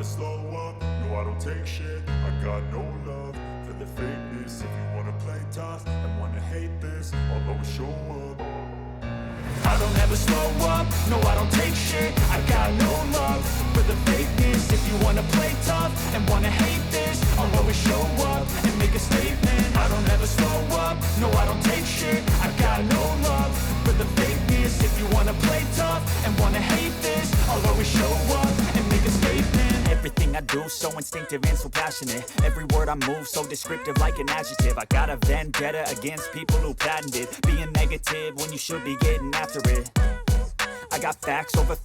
slow up, no I don't take shit. I got no love for the fakeness. If you wanna play tough and wanna hate this, I'll always show up. I don't ever slow up, no I don't take shit. I got no love for the fakeness. If you wanna play tough and wanna hate this, I'll always show up and make a statement. I don't ever slow up, no I don't take shit. I got no love for the fakeness. If you wanna play tough and wanna hate this, I'll always show up and make a statement. Everything I do so instinctive and so passionate. Every word I move so descriptive like an adjective. I got a vendetta against people who patented being negative when you should be getting after it. I got facts over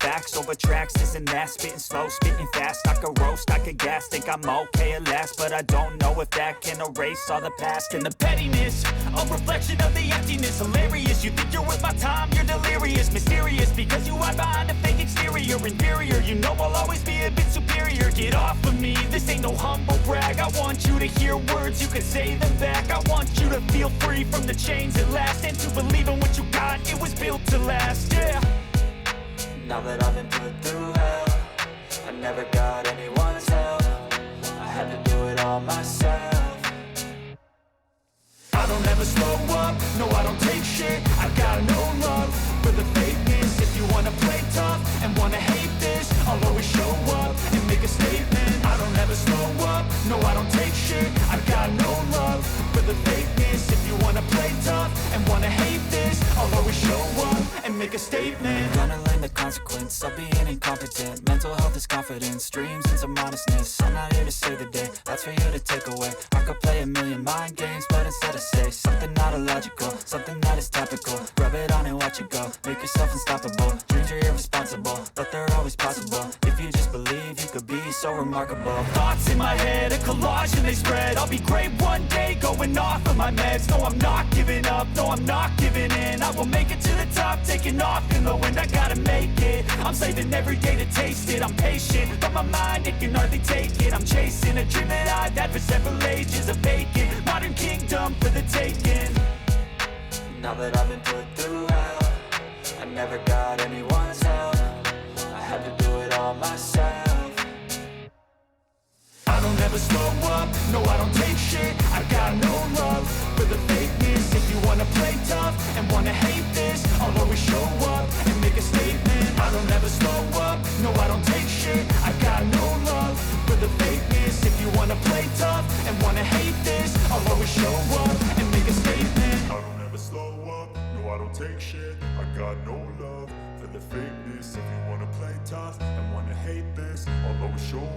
tracks, this and that. Spitting slow, spitting fast, I could roast, I could gas. Think I'm okay at last, but I don't know if that can erase all the past. And the pettiness, a reflection of the emptiness. Hilarious, you think you're worth my time, you're delirious. Mysterious, because you hide behind a fake exterior. Inferior, you know I'll always be a bit superior. Get off of me, this ain't no humble brag. I want you to hear words, you can say them back. I want you to feel free from the chains at last, and to believe in what you got, it was built to last, yeah. Now that I've been put through hell, I never got anyone's help. I had to do it all myself. I don't ever slow up, no I don't take shit. I got no love for the fakeness. If you wanna play tough and wanna hate this, I'll always show up and make a statement. I don't ever slow up, no I don't take shit. I got no love for the fakeness. If you wanna play tough and wanna hate this, I'll always show up and make a statement. Gonna learn the consequence of being incompetent. Mental health is confidence, dreams and some honestness. I'm not here to save the day, that's for you to take away. I could play a million mind games, but instead I say something not illogical, something that is topical. Rub it on and watch it go, make yourself unstoppable. Dreams are irresponsible, but they're always possible. If you just believe, you could be so remarkable. Thoughts in my head, a collage and they spread. I'll be great one day, going off of my meds. No, I'm not giving up, no, I'm not giving in. I will make it to the top, taking off in the wind. I gotta make it, I'm saving every day to taste it. I'm patient, but my mind, it can hardly take it. I'm chasing a dream that I've had for several ages. A vacant, modern kingdom for the taking. Now that I've been put through hell, I never got anyone's help. I had to do it all myself. I don't ever slow up, no I don't take shit. I got no love for the fakeness. If you wanna play tough and wanna hate this, I'll always show up and make a statement. I don't ever slow up, no I don't take shit. I got no love for the fakeness. If you wanna play tough and wanna hate this, I'll always show up and make a statement. I don't ever slow up, no I don't take shit. I got no love for the fakeness. If you wanna play tough and wanna hate this, I'll always show